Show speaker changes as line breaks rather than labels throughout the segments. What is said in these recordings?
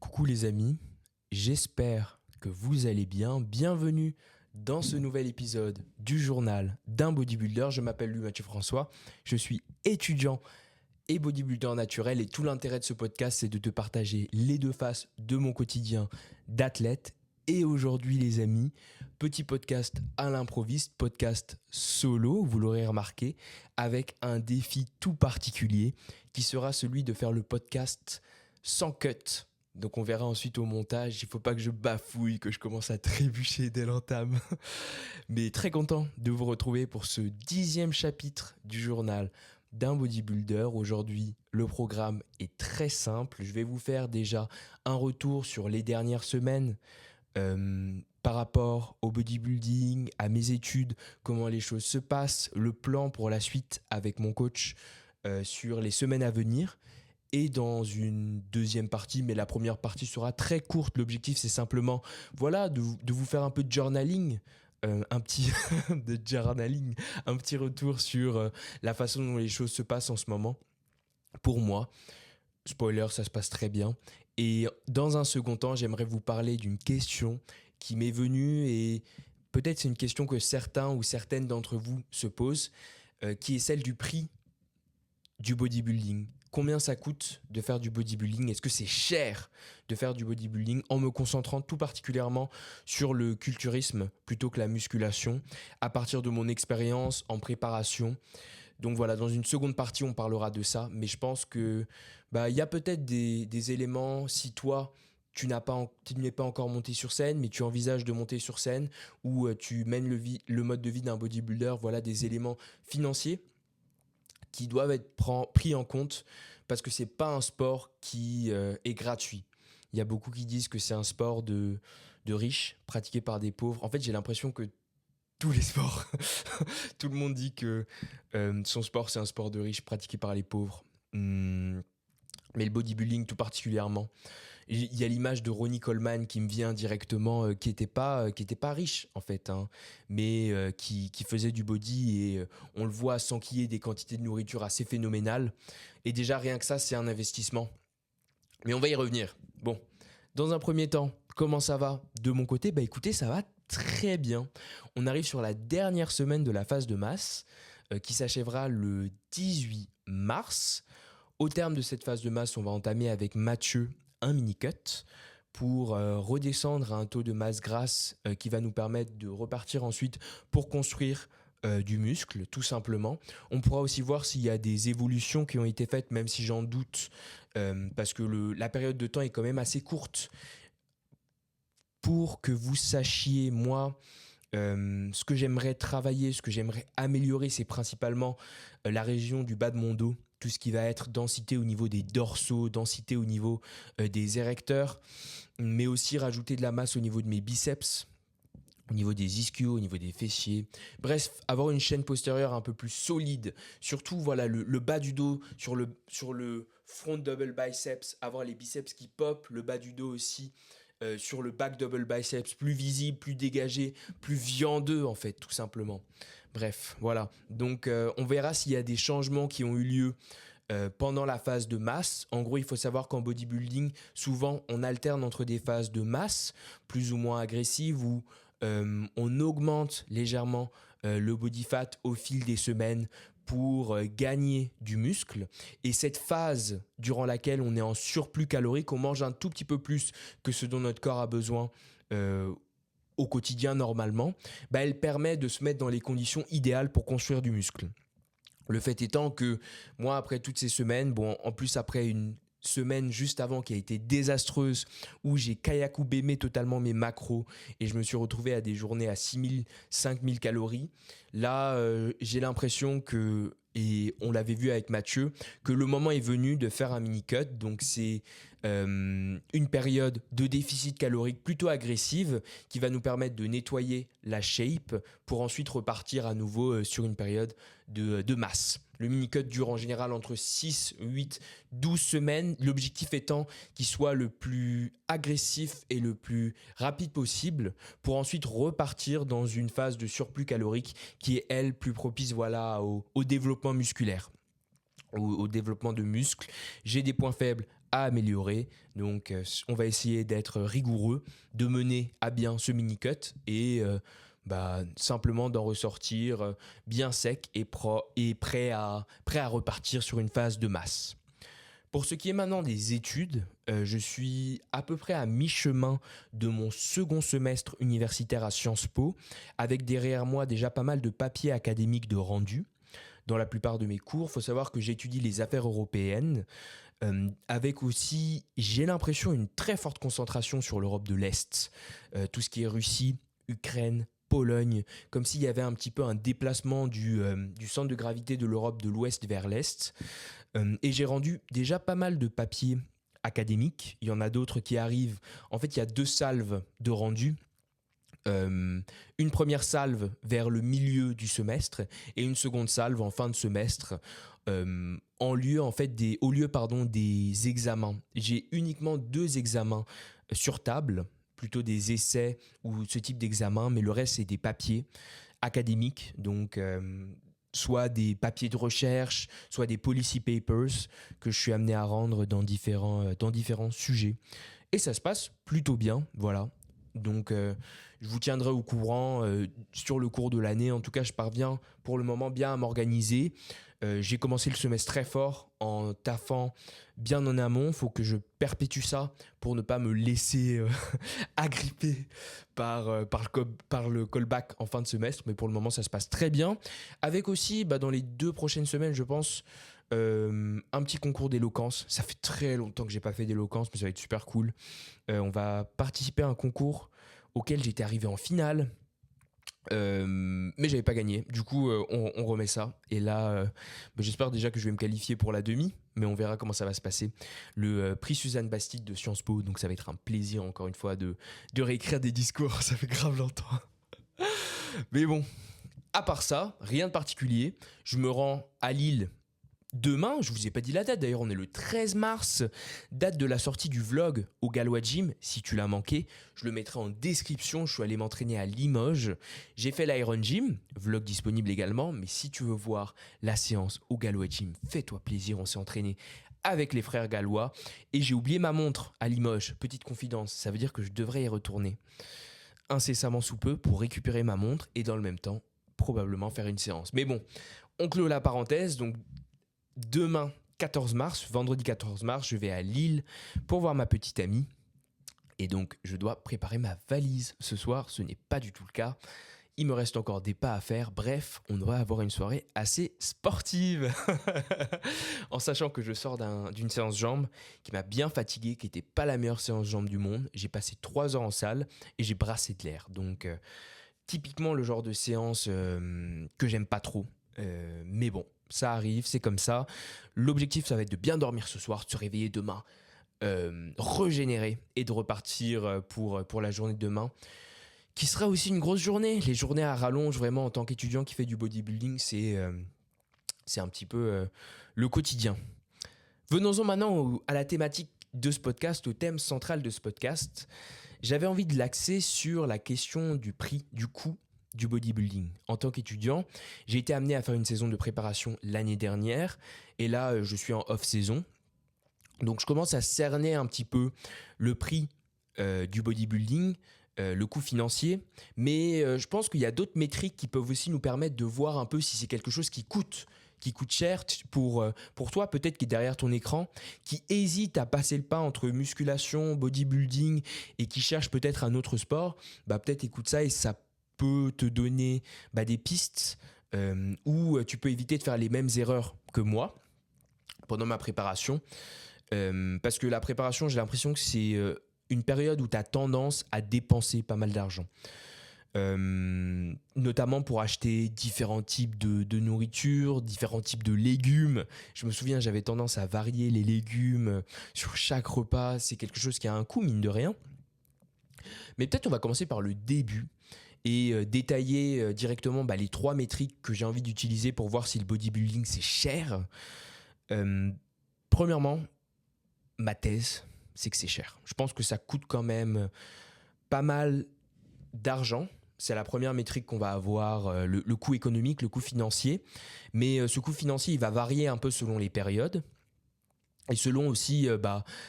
Coucou les amis, j'espère que vous allez bien. Bienvenue dans ce nouvel épisode du journal d'un bodybuilder. Je m'appelle Mathieu François, je suis étudiant et bodybuilder naturel et tout l'intérêt de ce podcast c'est de te partager les deux faces de mon quotidien d'athlète. Et aujourd'hui les amis, petit podcast à l'improviste, podcast solo, vous l'aurez remarqué, avec un défi tout particulier qui sera celui de faire le podcast sans cut. Donc on verra ensuite au montage, il ne faut pas que je bafouille, que je commence à trébucher dès l'entame. Mais très content de vous retrouver pour ce 10e chapitre du journal d'un bodybuilder. Aujourd'hui, le programme est très simple. Je vais vous faire déjà un retour sur les dernières semaines par rapport au bodybuilding, à mes études, comment les choses se passent, le plan pour la suite avec mon coach sur les semaines à venir. Et dans une deuxième partie, mais la première partie sera très courte. L'objectif, c'est simplement de vous faire un peu de journaling, un petit de journaling, un petit retour sur la façon dont les choses se passent en ce moment. Pour moi, spoiler, ça se passe très bien. Et dans un second temps, j'aimerais vous parler d'une question qui m'est venue et peut-être c'est une question que certains ou certaines d'entre vous se posent, qui est celle du prix du bodybuilding. Combien ça coûte de faire du bodybuilding? Est-ce que c'est cher de faire du bodybuilding, en me concentrant tout particulièrement sur le culturisme plutôt que la musculation, à partir de mon expérience en préparation? Donc voilà, dans une seconde partie, on parlera de ça, mais je pense que y a peut-être des éléments, si toi, tu n'es pas encore monté sur scène, mais tu envisages de monter sur scène, ou tu mènes le mode de vie d'un bodybuilder, voilà des éléments financiers qui doivent être pris en compte parce que c'est pas un sport qui est gratuit. Il y a beaucoup qui disent que c'est un sport de riches pratiqué par des pauvres. En fait, j'ai l'impression que tous les sports, tout le monde dit que son sport c'est un sport de riches pratiqué par les pauvres. Mais le bodybuilding tout particulièrement. Il y a l'image de Ronnie Coleman qui me vient directement, qui était pas riche en fait, hein, mais qui faisait du body et on le voit s'enquiller des quantités de nourriture assez phénoménales. Et déjà rien que ça, c'est un investissement. Mais on va y revenir. Bon, dans un premier temps, comment ça va de mon côté? Écoutez, ça va très bien. On arrive sur la dernière semaine de la phase de masse qui s'achèvera le 18 mars. Au terme de cette phase de masse, on va entamer avec Mathieu un mini-cut pour redescendre à un taux de masse grasse qui va nous permettre de repartir ensuite pour construire du muscle, tout simplement. On pourra aussi voir s'il y a des évolutions qui ont été faites, même si j'en doute, parce que la période de temps est quand même assez courte. Pour que vous sachiez, moi, ce que j'aimerais travailler, ce que j'aimerais améliorer, c'est principalement la région du bas de mon dos, tout ce qui va être densité au niveau des dorsaux, densité au niveau des érecteurs, mais aussi rajouter de la masse au niveau de mes biceps, au niveau des ischios, au niveau des fessiers. Bref, avoir une chaîne postérieure un peu plus solide. Surtout, voilà, le bas du dos sur le front double biceps, avoir les biceps qui pop, le bas du dos aussi. Sur le back double biceps, plus visible, plus dégagé, plus viandeux en fait, tout simplement. Bref, voilà. Donc on verra s'il y a des changements qui ont eu lieu pendant la phase de masse. En gros, il faut savoir qu'en bodybuilding, souvent on alterne entre des phases de masse plus ou moins agressives où on augmente légèrement le body fat au fil des semaines pour gagner du muscle. Et cette phase durant laquelle on est en surplus calorique, on mange un tout petit peu plus que ce dont notre corps a besoin au quotidien normalement, elle permet de se mettre dans les conditions idéales pour construire du muscle. Le fait étant que moi, après toutes ces semaines, en plus après une semaine juste avant qui a été désastreuse, où j'ai kayaku-bémé totalement mes macros et je me suis retrouvé à des journées à 6000, 5000 calories, là, j'ai l'impression que, et on l'avait vu avec Mathieu, que le moment est venu de faire un mini-cut. Donc c'est une période de déficit calorique plutôt agressive qui va nous permettre de nettoyer la shape pour ensuite repartir à nouveau sur une période de masse. Le mini-cut dure en général entre 6, 8, 12 semaines. L'objectif étant qu'il soit le plus agressif et le plus rapide possible pour ensuite repartir dans une phase de surplus calorique qui est, elle, plus propice au développement musculaire, au développement de muscles. J'ai des points faibles à améliorer. Donc on va essayer d'être rigoureux, de mener à bien ce mini-cut et simplement d'en ressortir bien sec et prêt à repartir sur une phase de masse. Pour ce qui est maintenant des études, je suis à peu près à mi-chemin de mon second semestre universitaire à Sciences Po, avec derrière moi déjà pas mal de papiers académiques de rendu. Dans la plupart de mes cours, il faut savoir que j'étudie les affaires européennes, avec aussi, j'ai l'impression, une très forte concentration sur l'Europe de l'Est. Tout ce qui est Russie, Ukraine, Pologne, comme s'il y avait un petit peu un déplacement du centre de gravité de l'Europe de l'Ouest vers l'Est. Et j'ai rendu déjà pas mal de papiers académiques. Il y en a d'autres qui arrivent. En fait, il y a 2 salves de rendu. Une première salve vers le milieu du semestre et une seconde salve en fin de semestre au lieu des examens. J'ai uniquement 2 examens sur table, plutôt des essais ou ce type d'examen, mais le reste c'est des papiers académiques, donc soit des papiers de recherche, soit des policy papers que je suis amené à rendre dans différents sujets. Et ça se passe plutôt bien, voilà. Donc je vous tiendrai au courant sur le cours de l'année. En tout cas, je parviens pour le moment bien à m'organiser. J'ai commencé le semestre très fort en taffant bien en amont. Il faut que je perpétue ça pour ne pas me laisser agripper par le callback en fin de semestre. Mais pour le moment, ça se passe très bien. Avec aussi, dans les 2 prochaines semaines, je pense, un petit concours d'éloquence. Ça fait très longtemps que j'ai pas fait d'éloquence, mais ça va être super cool. On va participer à un concours auquel j'étais arrivé en finale, mais j'avais pas gagné. Du coup, on remet ça. Et là, j'espère déjà que je vais me qualifier pour la demi, mais on verra comment ça va se passer. Le prix Suzanne Bastide de Sciences Po, donc ça va être un plaisir encore une fois de réécrire des discours. Ça fait grave longtemps. Mais bon, à part ça, rien de particulier. Je me rends à Lille demain. Je vous ai pas dit la date, d'ailleurs on est le 13 mars, date de la sortie du vlog au Galois Gym. Si tu l'as manqué, je le mettrai en description. Je suis allé m'entraîner à Limoges, j'ai fait l'Iron Gym, vlog disponible également. Mais si tu veux voir la séance au Galois Gym, fais-toi plaisir, on s'est entraîné avec les frères gallois. Et j'ai oublié ma montre à Limoges, petite confidence, ça veut dire que je devrais y retourner incessamment sous peu pour récupérer ma montre et dans le même temps probablement faire une séance. Mais bon, on clôt la parenthèse. Donc demain 14 mars, vendredi 14 mars, je vais à Lille pour voir ma petite amie. Et donc, je dois préparer ma valise ce soir. Ce n'est pas du tout le cas. Il me reste encore des pas à faire. Bref, on va avoir une soirée assez sportive. En sachant que je sors d'une séance jambes qui m'a bien fatigué, qui n'était pas la meilleure séance jambes du monde. J'ai passé 3 heures en salle et j'ai brassé de l'air. Donc, typiquement le genre de séance que j'aime pas trop. Mais bon, ça arrive, c'est comme ça. L'objectif, ça va être de bien dormir ce soir, de se réveiller demain, régénérer et de repartir pour la journée de demain, qui sera aussi une grosse journée. Les journées à rallonge, vraiment, en tant qu'étudiant qui fait du bodybuilding, c'est un petit peu le quotidien. Venons-en maintenant à la thématique de ce podcast, au thème central de ce podcast. J'avais envie de l'axer sur la question du prix, du coût du bodybuilding. En tant qu'étudiant, j'ai été amené à faire une saison de préparation l'année dernière et là, je suis en off-saison. Donc, je commence à cerner un petit peu le prix du bodybuilding, le coût financier, mais je pense qu'il y a d'autres métriques qui peuvent aussi nous permettre de voir un peu si c'est quelque chose qui coûte cher pour toi, peut-être qui est derrière ton écran, qui hésite à passer le pas entre musculation, bodybuilding et qui cherche peut-être un autre sport. Peut-être écoute ça et ça peut te donner des pistes où tu peux éviter de faire les mêmes erreurs que moi pendant ma préparation. Parce que la préparation, j'ai l'impression que c'est une période où tu as tendance à dépenser pas mal d'argent. Notamment pour acheter différents types de nourriture, différents types de légumes. Je me souviens, j'avais tendance à varier les légumes sur chaque repas. C'est quelque chose qui a un coût, mine de rien. Mais peut-être on va commencer par le début et détailler directement les 3 métriques que j'ai envie d'utiliser pour voir si le bodybuilding c'est cher. Premièrement, ma thèse, c'est que c'est cher. Je pense que ça coûte quand même pas mal d'argent. C'est la première métrique qu'on va avoir, le coût économique, le coût financier. Mais ce coût financier, il va varier un peu selon les périodes. et selon aussi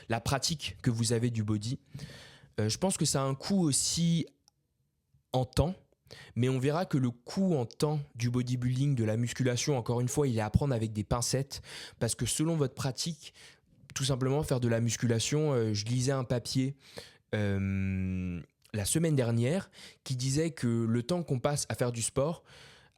la pratique que vous avez du body. Je pense que ça a un coût aussi en temps, mais on verra que le coût en temps du bodybuilding, de la musculation, encore une fois, il est à prendre avec des pincettes, parce que selon votre pratique, tout simplement faire de la musculation, je lisais un papier la semaine dernière qui disait que le temps qu'on passe à faire du sport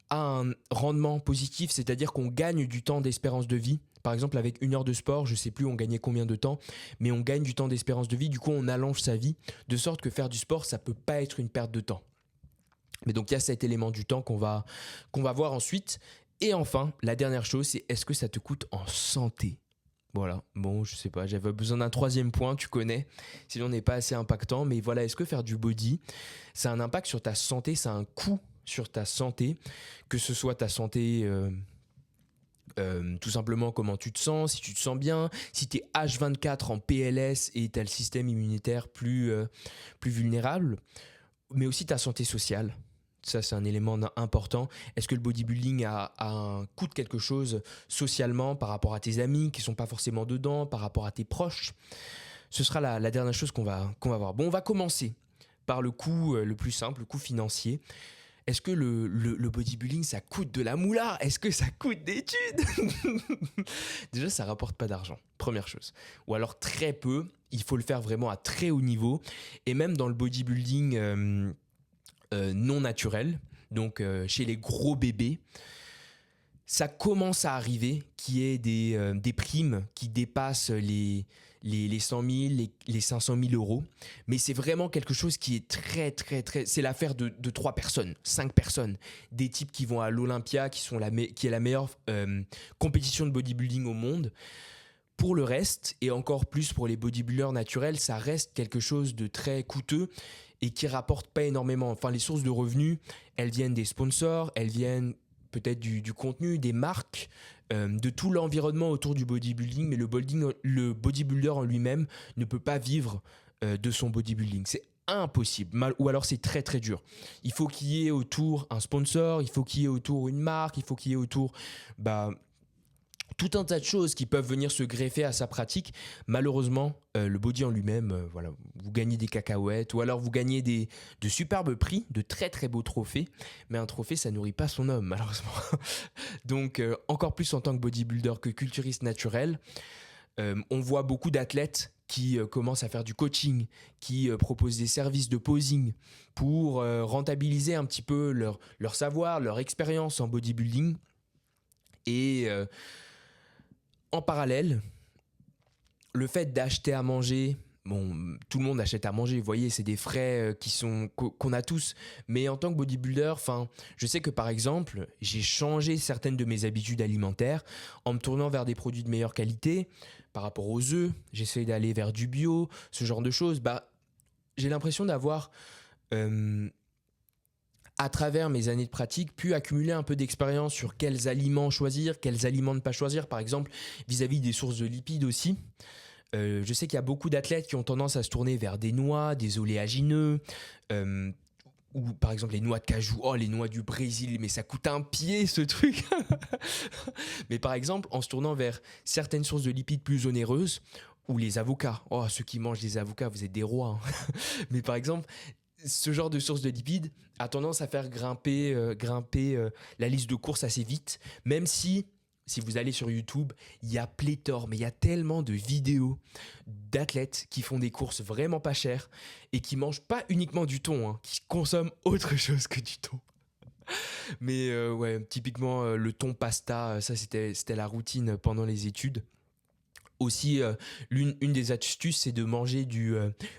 a un rendement positif, c'est-à-dire qu'on gagne du temps d'espérance de vie. Par exemple, avec 1 heure de sport, je ne sais plus on gagnait combien de temps, mais on gagne du temps d'espérance de vie, du coup on allonge sa vie, de sorte que faire du sport, ça ne peut pas être une perte de temps. Mais donc il y a cet élément du temps qu'on va voir ensuite. Et enfin, la dernière chose, c'est est-ce que ça te coûte en santé ? Voilà, bon, je sais pas, j'avais besoin d'un 3e point, tu connais, sinon on n'est pas assez impactant, mais voilà, est-ce que faire du body, ça a un impact sur ta santé, ça a un coût sur ta santé, que ce soit ta santé, tout simplement comment tu te sens, si tu te sens bien, si tu es H24 en PLS et tu as le système immunitaire plus vulnérable, mais aussi ta santé sociale. Ça, c'est un élément important. Est-ce que le bodybuilding a un coût de quelque chose socialement par rapport à tes amis qui ne sont pas forcément dedans, par rapport à tes proches ? Ce sera la dernière chose qu'on va voir. Bon, on va commencer par le coût le plus simple, le coût financier. Est-ce que le bodybuilding, ça coûte de la moula ? Est-ce que ça coûte des thunes ? Déjà, ça ne rapporte pas d'argent, première chose. Ou alors très peu, il faut le faire vraiment à très haut niveau. Et même dans le bodybuilding non naturel, donc chez les gros bébés, ça commence à arriver qu'il y ait des primes qui dépassent les 100 000, les 500 000 euros. Mais c'est vraiment quelque chose qui est très, très, très... C'est l'affaire de 3 personnes, 5 personnes. Des types qui vont à l'Olympia, qui est la meilleure compétition de bodybuilding au monde. Pour le reste, et encore plus pour les bodybuilders naturels, ça reste quelque chose de très coûteux et qui rapporte pas énormément. Enfin, les sources de revenus, elles viennent des sponsors, elles viennent peut-être du contenu, des marques, de tout l'environnement autour du bodybuilding, mais le bodybuilder en lui-même ne peut pas vivre de son bodybuilding. C'est impossible, ou alors c'est très très dur. Il faut qu'il y ait autour un sponsor, il faut qu'il y ait autour une marque, il faut qu'il y ait autour tout un tas de choses qui peuvent venir se greffer à sa pratique. Malheureusement, le body en lui-même, voilà, vous gagnez des cacahuètes ou alors vous gagnez de superbes prix, de très très beaux trophées, mais un trophée, ça nourrit pas son homme, malheureusement. Donc, encore plus en tant que bodybuilder que culturiste naturel, on voit beaucoup d'athlètes qui commencent à faire du coaching, qui proposent des services de posing pour rentabiliser un petit peu leur savoir, leur expérience en bodybuilding. Et en parallèle, le fait d'acheter à manger, bon, tout le monde achète à manger, vous voyez, c'est des frais qu'on a tous. Mais en tant que bodybuilder, je sais que par exemple, j'ai changé certaines de mes habitudes alimentaires en me tournant vers des produits de meilleure qualité. Par rapport aux œufs, j'essaie d'aller vers du bio, ce genre de choses. J'ai l'impression d'avoir... à travers mes années de pratique, pu accumuler un peu d'expérience sur quels aliments choisir, quels aliments ne pas choisir, par exemple, vis-à-vis des sources de lipides aussi. Je sais qu'il y a beaucoup d'athlètes qui ont tendance à se tourner vers des noix, des oléagineux, ou par exemple les noix de cajou. Oh, les noix du Brésil, mais ça coûte un pied ce truc. Mais par exemple, en se tournant vers certaines sources de lipides plus onéreuses, ou les avocats. Oh, ceux qui mangent des avocats, vous êtes des rois. Mais par exemple, ce genre de source de lipides a tendance à faire grimper la liste de courses assez vite, même si vous allez sur YouTube, il y a pléthore, mais il y a tellement de vidéos d'athlètes qui font des courses vraiment pas chères et qui mangent pas uniquement du thon, qui consomment autre chose que du thon. Mais ouais, typiquement le thon pasta, ça c'était la routine pendant les études. Aussi, une des astuces, c'est de manger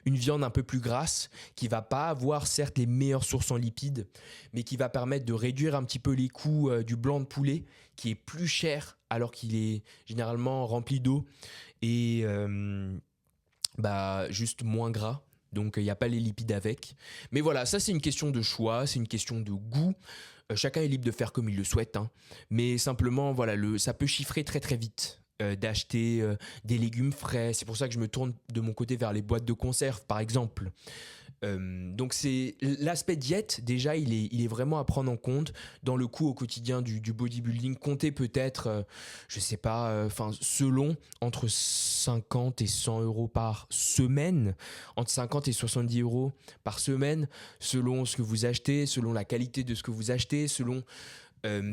une viande un peu plus grasse qui va pas avoir certes les meilleures sources en lipides, mais qui va permettre de réduire un petit peu les coûts du blanc de poulet, qui est plus cher alors qu'il est généralement rempli d'eau et juste moins gras. Donc il n'y a pas les lipides avec. Mais voilà, ça c'est une question de choix, c'est une question de goût. Chacun est libre de faire comme il le souhaite, mais simplement voilà, ça peut chiffrer très très vite. D'acheter des légumes frais. C'est pour ça que je me tourne de mon côté vers les boîtes de conserve, par exemple. Donc c'est l'aspect diète, déjà il est vraiment à prendre en compte dans le coût au quotidien du bodybuilding. Comptez peut-être, je sais pas, enfin selon entre 50 et 100 euros par semaine, entre 50 et 70 euros par semaine, selon ce que vous achetez, selon la qualité de ce que vous achetez, selon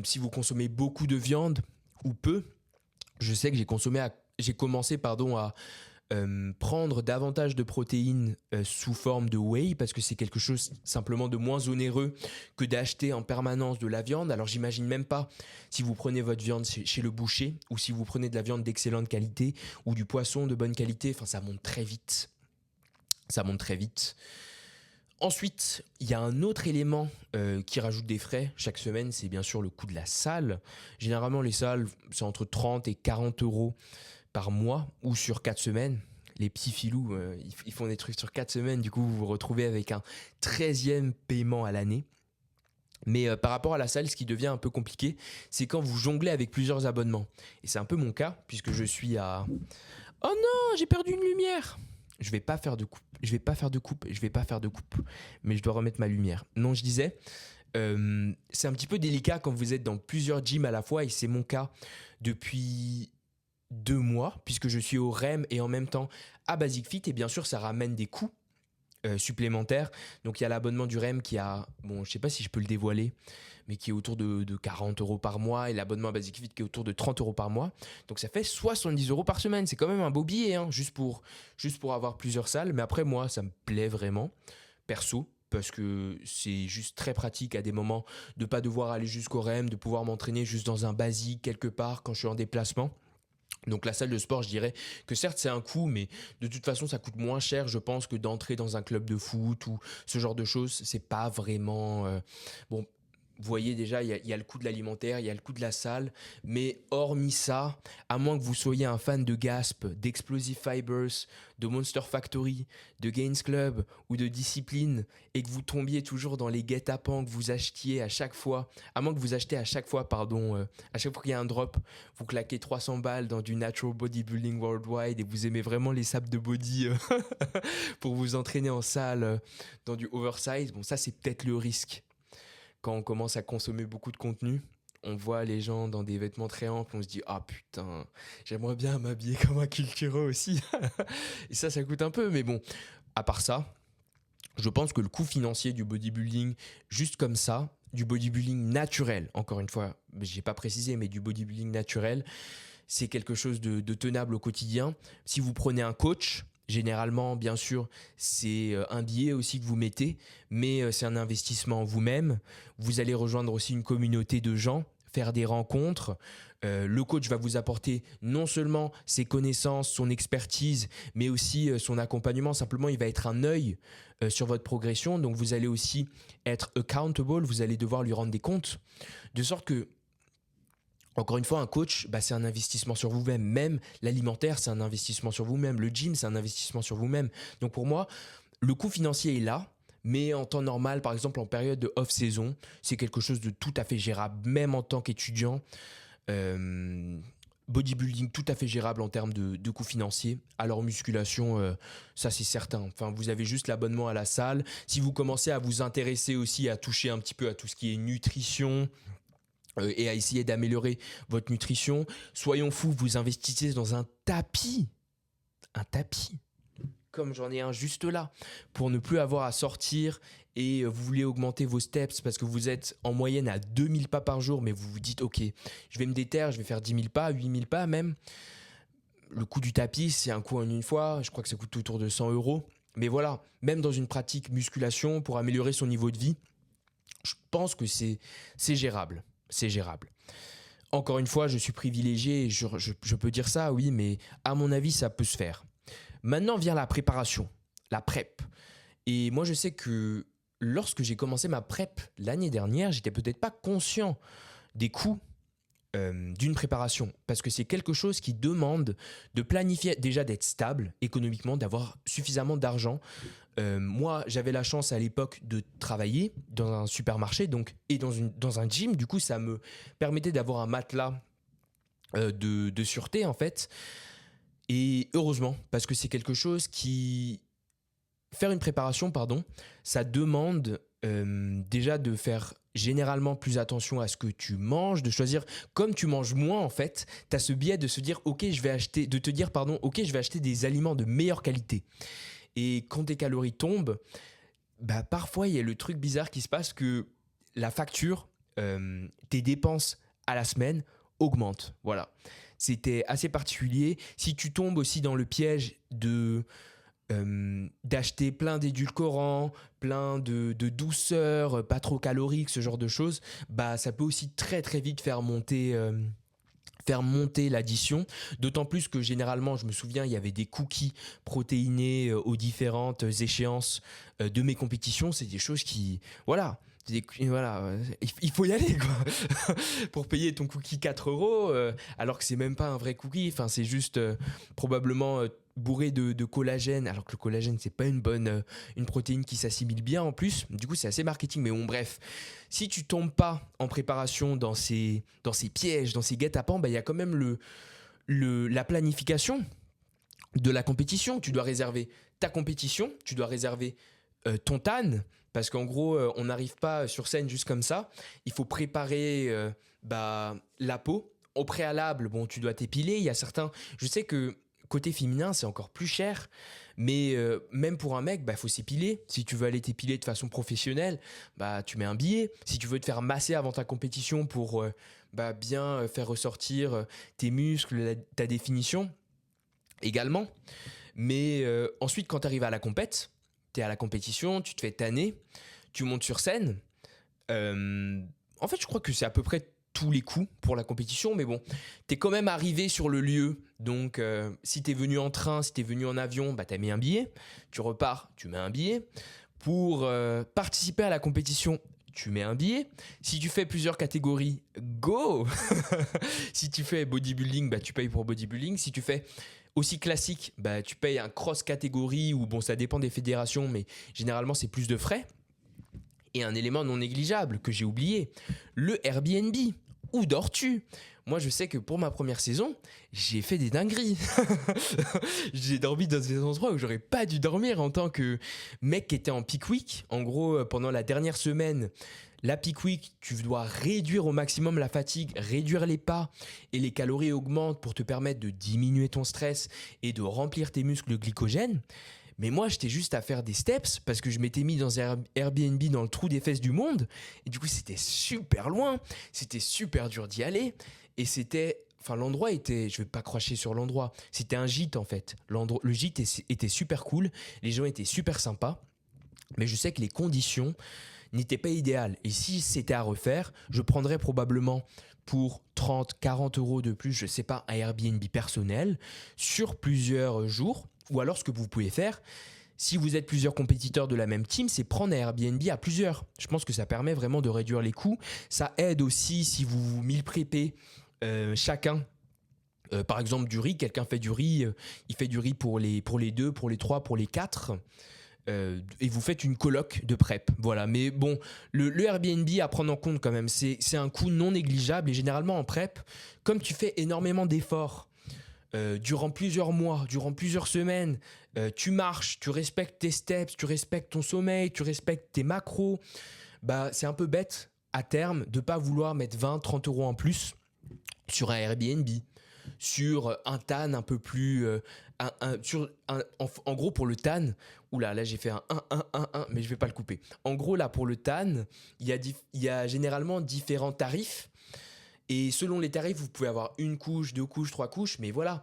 si vous consommez beaucoup de viande ou peu. Je sais que j'ai commencé à prendre davantage de protéines sous forme de whey parce que c'est quelque chose simplement de moins onéreux que d'acheter en permanence de la viande. Alors j'imagine même pas si vous prenez votre viande chez le boucher ou si vous prenez de la viande d'excellente qualité ou du poisson de bonne qualité. Enfin, ça monte très vite. Ça monte très vite. Ensuite, il y a un autre élément qui rajoute des frais chaque semaine, c'est bien sûr le coût de la salle. Généralement, les salles, c'est entre 30 et 40 euros par mois ou sur 4 semaines. Les petits filous, ils font des trucs sur 4 semaines, du coup vous vous retrouvez avec un 13e paiement à l'année. Mais par rapport à la salle, ce qui devient un peu compliqué, c'est quand vous jonglez avec plusieurs abonnements. Et c'est un peu mon cas, puisque je suis à... Oh non, j'ai perdu une lumière. Je vais pas faire de coupe, je vais pas faire de coupe, je vais pas faire de coupe. Mais je dois remettre ma lumière. Non, je disais, c'est un petit peu délicat quand vous êtes dans plusieurs gyms à la fois, et c'est mon cas depuis 2 mois, puisque je suis au REM et en même temps à Basic Fit, et bien sûr ça ramène des coûts supplémentaires. Donc il y a l'abonnement du REM qui a, bon je sais pas si je peux le dévoiler, mais qui est autour de 40 euros par mois, et l'abonnement à Basic Fit qui est autour de 30 euros par mois. Donc ça fait 70 euros par semaine, c'est quand même un beau billet, hein, juste pour avoir plusieurs salles. Mais après moi ça me plaît vraiment, perso, parce que c'est juste très pratique à des moments de pas devoir aller jusqu'au REM, de pouvoir m'entraîner juste dans un basique quelque part quand je suis en déplacement. Donc la salle de sport, je dirais que certes c'est un coût, mais de toute façon ça coûte moins cher, je pense, que d'entrer dans un club de foot ou ce genre de choses. C'est pas vraiment... Bon, vous voyez déjà, il y a le coût de l'alimentaire, il y a le coût de la salle, mais hormis ça, à moins que vous soyez un fan de Gasp, d'Explosive Fibers, de Monster Factory, de Gains Club ou de Discipline, et que vous tombiez toujours dans les guet-apens que vous achetiez à chaque fois, à moins que vous achetez à chaque fois, à chaque fois qu'il y a un drop, vous claquez 300 balles dans du Natural Bodybuilding Worldwide et vous aimez vraiment les saps de body pour vous entraîner en salle dans du oversize, bon ça c'est peut-être le risque. Quand on commence à consommer beaucoup de contenu, on voit les gens dans des vêtements très amples, on se dit ah putain, j'aimerais bien m'habiller comme un cultureux aussi. Et ça coûte un peu, mais bon, à part ça, je pense que le coût financier du bodybuilding, juste comme ça, du bodybuilding naturel, encore une fois, j'ai pas précisé, mais du bodybuilding naturel, c'est quelque chose de tenable au quotidien. Si vous prenez un coach, généralement, bien sûr, c'est un billet aussi que vous mettez, mais c'est un investissement en vous-même. Vous allez rejoindre aussi une communauté de gens, faire des rencontres. Le coach va vous apporter non seulement ses connaissances, son expertise, mais aussi son accompagnement. Simplement, il va être un œil sur votre progression. Donc, vous allez aussi être accountable, vous allez devoir lui rendre des comptes. De sorte que encore une fois, un coach, c'est un investissement sur vous-même. Même l'alimentaire, c'est un investissement sur vous-même. Le gym, c'est un investissement sur vous-même. Donc pour moi, le coût financier est là, mais en temps normal, par exemple en période de off-saison, c'est quelque chose de tout à fait gérable, même en tant qu'étudiant. Bodybuilding tout à fait gérable en termes de coûts financiers. Alors musculation, ça c'est certain. Enfin, vous avez juste l'abonnement à la salle. Si vous commencez à vous intéresser aussi, à toucher un petit peu à tout ce qui est nutrition, et à essayer d'améliorer votre nutrition. Soyons fous, vous investissez dans un tapis, comme j'en ai un juste là, pour ne plus avoir à sortir, et vous voulez augmenter vos steps parce que vous êtes en moyenne à 2000 pas par jour, mais vous vous dites, ok, je vais me déterre, je vais faire 10 000 pas, 8000 pas même. Le coût du tapis, c'est un coût en une fois, je crois que ça coûte autour de 100 euros. Mais voilà, même dans une pratique musculation, pour améliorer son niveau de vie, je pense que c'est gérable. C'est gérable. Encore une fois, je suis privilégié, je peux dire ça, oui, mais à mon avis, ça peut se faire. Maintenant vient la préparation, la prep. Et moi, je sais que lorsque j'ai commencé ma prep l'année dernière, j'étais peut-être pas conscient des coûts d'une préparation, parce que c'est quelque chose qui demande de planifier, déjà d'être stable économiquement, d'avoir suffisamment d'argent. Moi, j'avais la chance à l'époque de travailler dans un supermarché et dans un gym. Du coup, ça me permettait d'avoir un matelas de sûreté, en fait. Et heureusement, parce que c'est quelque chose qui faire une préparation, pardon, ça demande déjà de faire généralement plus attention à ce que tu manges, de choisir, comme tu manges moins en fait, tu as ce biais de se dire ok je vais acheter, de te dire pardon, ok je vais acheter des aliments de meilleure qualité. Et quand tes calories tombent, bah parfois il y a le truc bizarre qui se passe que la facture, tes dépenses à la semaine augmentent. Voilà. C'était assez particulier. Si tu tombes aussi dans le piège d'acheter plein d'édulcorants, plein de douceurs, pas trop caloriques, ce genre de choses, bah ça peut aussi très très vite faire monter l'addition, d'autant plus que généralement, je me souviens, il y avait des cookies protéinés aux différentes échéances de mes compétitions, c'est des choses qui, voilà, voilà, il faut y aller quoi. Pour payer ton cookie 4 euros, alors que c'est même pas un vrai cookie, enfin c'est juste probablement bourré de collagène, alors que le collagène c'est pas une protéine qui s'assimile bien en plus, du coup c'est assez marketing, mais bon bref, si tu tombes pas en préparation dans ces pièges, dans ces guet-apens, bah, il y a quand même la planification de la compétition. Tu dois réserver ta compétition, tu dois réserver ton TAN, parce qu'en gros, on n'arrive pas sur scène juste comme ça. Il faut préparer la peau. Au préalable, bon, tu dois t'épiler. Il y a certains. Je sais que côté féminin, c'est encore plus cher. Mais même pour un mec, il faut s'épiler. Si tu veux aller t'épiler de façon professionnelle, tu mets un billet. Si tu veux te faire masser avant ta compétition pour bien faire ressortir tes muscles, ta définition, également. Mais ensuite, quand tu arrives à la compète, tu es à la compétition, tu te fais tanner, tu montes sur scène. En fait, je crois que c'est à peu près tous les coups pour la compétition, mais bon, t'es quand même arrivé sur le lieu, donc si t'es venu en train, si t'es venu en avion, t'as mis un billet, tu repars, tu mets un billet. Pour participer à la compétition, tu mets un billet. Si tu fais plusieurs catégories, go. Si tu fais bodybuilding, tu payes pour bodybuilding. Si tu fais aussi classique, tu payes un cross catégorie ou bon, ça dépend des fédérations, mais généralement c'est plus de frais. Et un élément non négligeable que j'ai oublié, le Airbnb. Où dors-tu ? Moi, je sais que pour ma première saison, j'ai fait des dingueries. J'ai dormi dans des endroits où j'aurais pas dû dormir en tant que mec qui était en peak week. En gros, pendant la dernière semaine, la peak week, tu dois réduire au maximum la fatigue, réduire les pas et les calories augmentent pour te permettre de diminuer ton stress et de remplir tes muscles de glycogène. Mais moi, j'étais juste à faire des steps parce que je m'étais mis dans un Airbnb dans le trou des fesses du monde. Et du coup, c'était super loin. C'était super dur d'y aller. Et l'endroit était, je vais pas cracher sur l'endroit. C'était un gîte en fait. Le gîte était super cool. Les gens étaient super sympas. Mais je sais que les conditions n'étaient pas idéales. Et si c'était à refaire, je prendrais probablement pour 30, 40 euros de plus, je sais pas, un Airbnb personnel sur plusieurs jours. Ou alors, ce que vous pouvez faire, si vous êtes plusieurs compétiteurs de la même team, c'est prendre un Airbnb à plusieurs. Je pense que ça permet vraiment de réduire les coûts. Ça aide aussi si vous meal prepez chacun. Par exemple, du riz, quelqu'un fait du riz, il fait du riz pour les 2, pour les 3, pour les 4. Et vous faites une coloc de prep. Voilà. Mais bon, le Airbnb à prendre en compte quand même, c'est un coût non négligeable. Et généralement en prep, comme tu fais énormément d'efforts, durant plusieurs mois, durant plusieurs semaines, tu marches, tu respectes tes steps, tu respectes ton sommeil, tu respectes tes macros, c'est un peu bête à terme de ne pas vouloir mettre 20, 30 euros en plus sur un Airbnb, sur un TAN un peu plus... en gros, pour le TAN, là j'ai fait un 1, mais je ne vais pas le couper. En gros, là, pour le TAN, il y a généralement différents tarifs. Et selon les tarifs, vous pouvez avoir 1 couche, 2 couches, 3 couches. Mais voilà,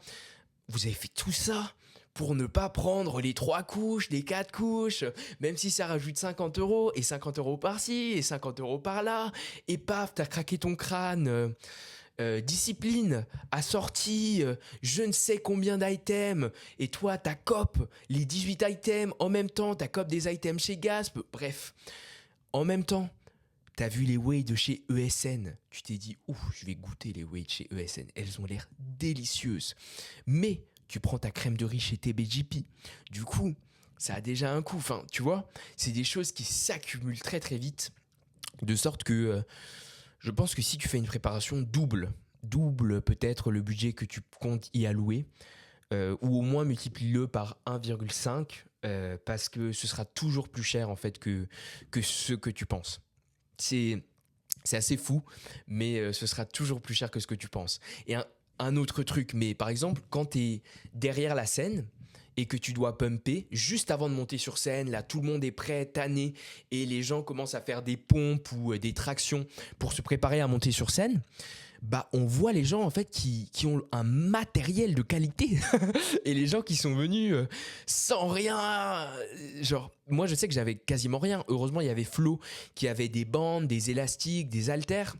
vous avez fait tout ça pour ne pas prendre les 3 couches, les 4 couches, même si ça rajoute 50 euros, et 50 euros par-ci, et 50 euros par-là. Et paf, t'as craqué ton crâne. Discipline, assortie, je ne sais combien d'items. Et toi, t'as cop les 18 items. En même temps, t'as cop des items chez Gasp. Bref, en même temps, t'as vu les whey de chez ESN, tu t'es dit « Ouh, je vais goûter les whey de chez ESN, elles ont l'air délicieuses. » Mais tu prends ta crème de riz chez TBJP. Du coup, ça a déjà un coût. Enfin, tu vois, c'est des choses qui s'accumulent très très vite. De sorte que je pense que si tu fais une préparation double peut-être le budget que tu comptes y allouer. ou au moins multiplie-le par 1,5 parce que ce sera toujours plus cher en fait que ce que tu penses. C'est assez fou, mais ce sera toujours plus cher que ce que tu penses. Et un autre truc, mais par exemple, quand tu es derrière la scène et que tu dois pumper, juste avant de monter sur scène, là, tout le monde est prêt, tanné, et les gens commencent à faire des pompes ou des tractions pour se préparer à monter sur scène, bah, on voit les gens en fait qui ont un matériel de qualité et les gens qui sont venus sans rien. Genre, moi je sais que j'avais quasiment rien. Heureusement, il y avait Flo qui avait des bandes, des élastiques, des haltères.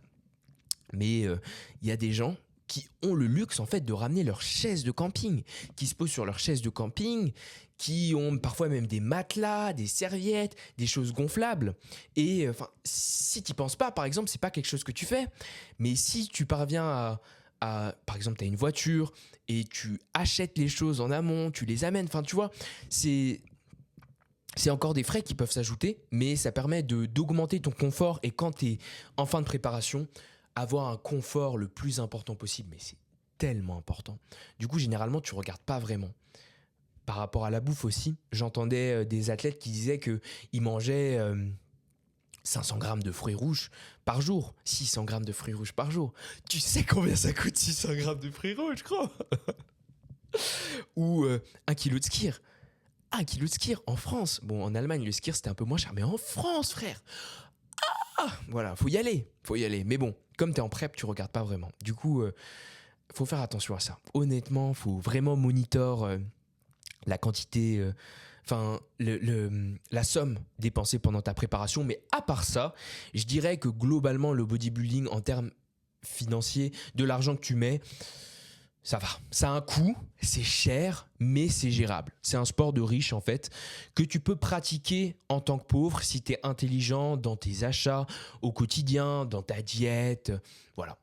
Mais il y a des gens qui ont le luxe en fait de ramener leur chaise de camping, qui se posent sur leur chaise de camping, qui ont parfois même des matelas, des serviettes, des choses gonflables. Et enfin, si tu penses pas, par exemple, c'est pas quelque chose que tu fais. Mais si tu parviens par exemple, tu as une voiture et tu achètes les choses en amont, tu les amènes. Enfin, tu vois, c'est encore des frais qui peuvent s'ajouter, mais ça permet d'augmenter ton confort. Et quand tu es en fin de préparation, avoir un confort le plus important possible, mais c'est tellement important. Du coup, généralement, tu regardes pas vraiment. Par rapport à la bouffe aussi, j'entendais des athlètes qui disaient qu'ils mangeaient 500 grammes de fruits rouges par jour, 600 grammes de fruits rouges par jour. Tu sais combien ça coûte 600 grammes de fruits rouges, je crois. Ou 1 kilo de skyr. 1 kilo de skyr en France. Bon, en Allemagne, le skyr, c'était un peu moins cher, mais en France, frère. Voilà, faut y aller. Mais bon, comme t'es en prep, tu regardes pas vraiment. Du coup, faut faire attention à ça. Honnêtement, faut vraiment monitor la quantité, enfin, la somme dépensée pendant ta préparation. Mais à part ça, je dirais que globalement, le bodybuilding, en termes financiers, de l'argent que tu mets, ça va. Ça a un coût, c'est cher, mais c'est gérable. C'est un sport de riche, en fait, que tu peux pratiquer en tant que pauvre si tu es intelligent dans tes achats au quotidien, dans ta diète, voilà.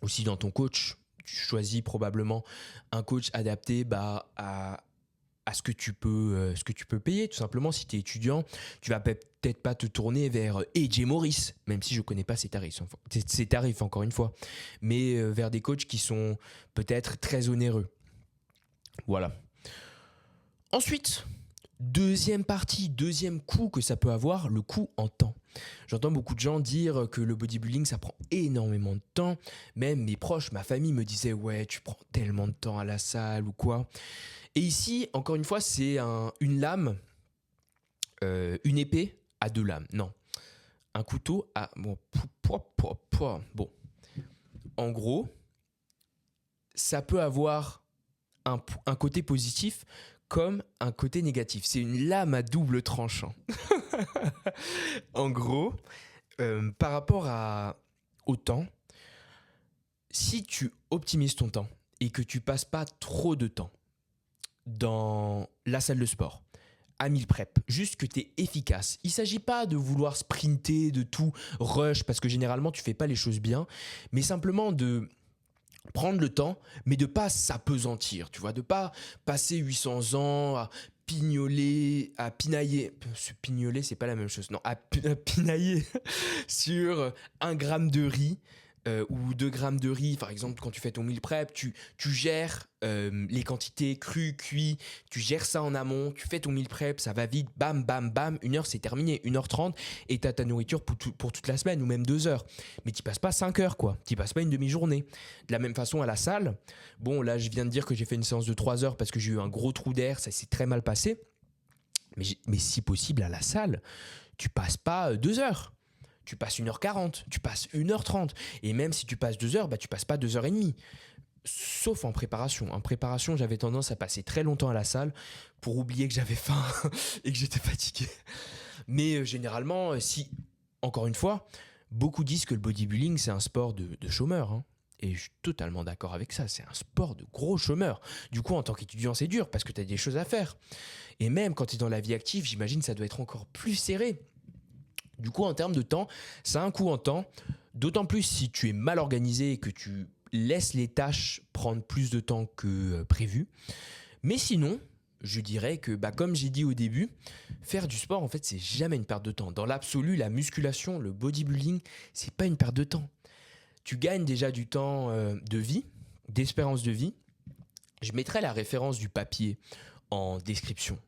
Aussi dans ton coach. Tu choisis probablement un coach adapté à ce que tu peux payer. Tout simplement, si tu es étudiant, tu vas peut-être pas te tourner vers AJ Morris, même si je connais pas ses tarifs encore une fois, mais vers des coachs qui sont peut-être très onéreux. Voilà. Ensuite, deuxième partie, deuxième coût que ça peut avoir, le coût en temps. J'entends beaucoup de gens dire que le bodybuilding, ça prend énormément de temps. Même mes proches, ma famille me disaient « Ouais, tu prends tellement de temps à la salle ou quoi ?» Et ici, encore une fois, c'est une lame, une épée à 2 lames. Non, un couteau à... Bon, bon. En gros, ça peut avoir un côté positif comme un côté négatif. C'est une lame à double tranchant. En gros, par rapport au temps, si tu optimises ton temps et que tu passes pas trop de temps dans la salle de sport, à meal prep, juste que tu es efficace. Il ne s'agit pas de vouloir sprinter, de tout rush, parce que généralement tu fais pas les choses bien, mais simplement de prendre le temps, mais de pas s'apesantir, tu vois, de pas passer 800 ans à pinailler, pignoler c'est pas la même chose, non, à pinailler sur 1 gramme de riz ou 2 grammes de riz, par exemple, quand tu fais ton meal prep, tu gères les quantités crues, cuits, tu gères ça en amont, tu fais ton meal prep, ça va vite, bam, bam, bam, 1 heure c'est terminé, 1h30 et t'as ta nourriture pour toute la semaine ou même 2 heures. Mais t'y passes pas 5 heures, quoi, t'y passes pas une demi-journée. De la même façon à la salle, bon là je viens de dire que j'ai fait une séance de 3 heures parce que j'ai eu un gros trou d'air, ça s'est très mal passé. Mais si possible à la salle, tu passes pas 2 heures. Tu passes 1h40, tu passes 1h30. Et même si tu passes 2 heures, bah, tu passes pas 2h30. Sauf en préparation. En préparation, j'avais tendance à passer très longtemps à la salle pour oublier que j'avais faim et que j'étais fatigué. Mais généralement, encore une fois, beaucoup disent que le bodybuilding, c'est un sport de chômeur. Hein. Et je suis totalement d'accord avec ça. C'est un sport de gros chômeurs. Du coup, en tant qu'étudiant, c'est dur parce que tu as des choses à faire. Et même quand tu es dans la vie active, j'imagine que ça doit être encore plus serré. Du coup, en termes de temps, ça a un coût en temps, d'autant plus si tu es mal organisé et que tu laisses les tâches prendre plus de temps que prévu. Mais sinon, je dirais que, comme j'ai dit au début, faire du sport, en fait, c'est jamais une perte de temps. Dans l'absolu, la musculation, le bodybuilding, c'est pas une perte de temps. Tu gagnes déjà du temps de vie, d'espérance de vie. Je mettrai la référence du papier en description.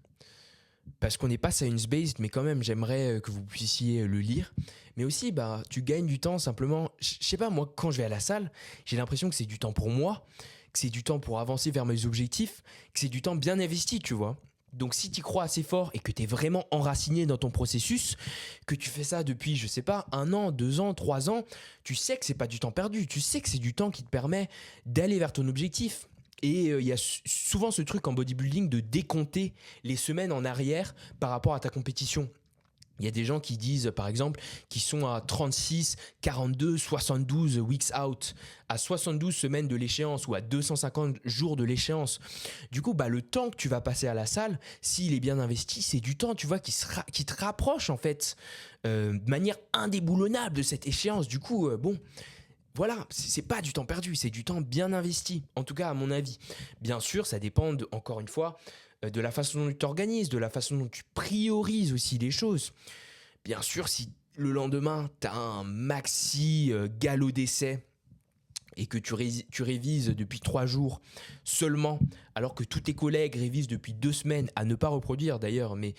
Parce qu'on n'est pas science-based, mais quand même, j'aimerais que vous puissiez le lire. Mais aussi, tu gagnes du temps simplement. Je sais pas, moi, quand je vais à la salle, j'ai l'impression que c'est du temps pour moi, que c'est du temps pour avancer vers mes objectifs, que c'est du temps bien investi, tu vois. Donc si tu crois assez fort et que tu es vraiment enraciné dans ton processus, que tu fais ça depuis, je sais pas, 1 an, 2 ans, 3 ans, tu sais que c'est pas du temps perdu, tu sais que c'est du temps qui te permet d'aller vers ton objectif. Et il y a souvent ce truc en bodybuilding de décompter les semaines en arrière par rapport à ta compétition. Il y a des gens qui disent, par exemple, qu'ils sont à 36, 42, 72 weeks out, à 72 semaines de l'échéance ou à 250 jours de l'échéance. Du coup, le temps que tu vas passer à la salle, s'il est bien investi, c'est du temps, tu vois, qui te rapproche en fait de manière indéboulonnable de cette échéance. Du coup, voilà, c'est pas du temps perdu, c'est du temps bien investi, en tout cas à mon avis. Bien sûr, ça dépend, encore une fois, de la façon dont tu t'organises, de la façon dont tu priorises aussi les choses. Bien sûr, si le lendemain, tu as un maxi galop d'essai et que tu révises depuis 3 jours seulement, alors que tous tes collègues révisent depuis 2 semaines, à ne pas reproduire d'ailleurs, mais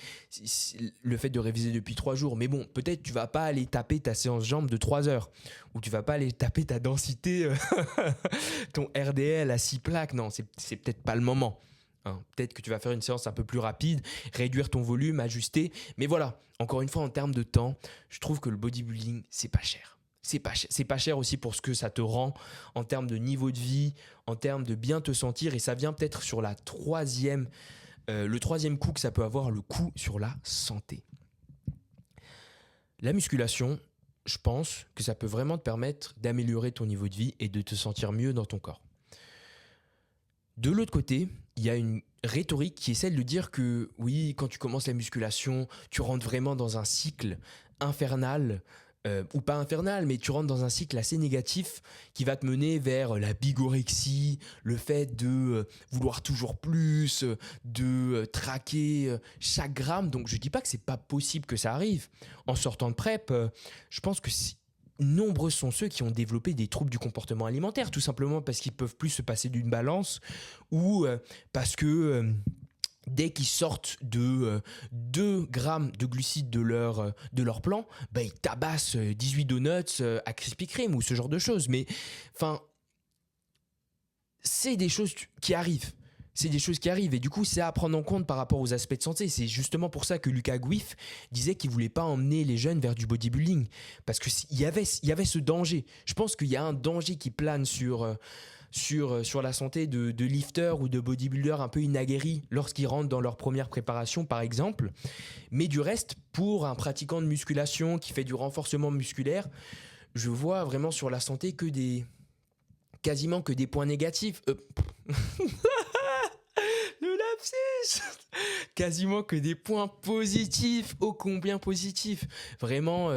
le fait de réviser depuis 3 jours, mais bon, peut-être tu vas pas aller taper ta séance jambes de 3 heures, ou tu vas pas aller taper ta densité, ton RDL à 6 plaques, non, c'est peut-être pas le moment. Peut-être que tu vas faire une séance un peu plus rapide, réduire ton volume, ajuster, mais voilà, encore une fois, en termes de temps, je trouve que le bodybuilding, c'est pas cher. C'est pas cher aussi pour ce que ça te rend en termes de niveau de vie, en termes de bien te sentir. Et ça vient peut-être sur le troisième coup que ça peut avoir, le coup sur la santé. La musculation, je pense que ça peut vraiment te permettre d'améliorer ton niveau de vie et de te sentir mieux dans ton corps. De l'autre côté, il y a une rhétorique qui essaie de dire que oui, quand tu commences la musculation, tu rentres vraiment dans un cycle infernal, ou pas infernal, mais tu rentres dans un cycle assez négatif qui va te mener vers la bigorexie, le fait de vouloir toujours plus, de traquer chaque gramme. Donc je dis pas que c'est pas possible que ça arrive. En sortant de prep, je pense que nombreux sont ceux qui ont développé des troubles du comportement alimentaire, tout simplement parce qu'ils peuvent plus se passer d'une balance ou parce que dès qu'ils sortent de 2 grammes de glucides de leur plan, ils tabassent 18 donuts à Krispy Kreme ou ce genre de choses. Mais enfin, c'est des choses qui arrivent. C'est des choses qui arrivent et du coup c'est à prendre en compte par rapport aux aspects de santé. C'est justement pour ça que Lucas Guif disait qu'il voulait pas emmener les jeunes vers du bodybuilding parce qu'il y avait ce danger. Je pense qu'il y a un danger qui plane sur la santé de lifters ou de bodybuilders un peu inaguerris lorsqu'ils rentrent dans leur première préparation par exemple. Mais du reste, pour un pratiquant de musculation qui fait du renforcement musculaire, je vois vraiment sur la santé quasiment que des points négatifs. Le lapsus. Quasiment que des points positifs, ô combien positifs. Vraiment,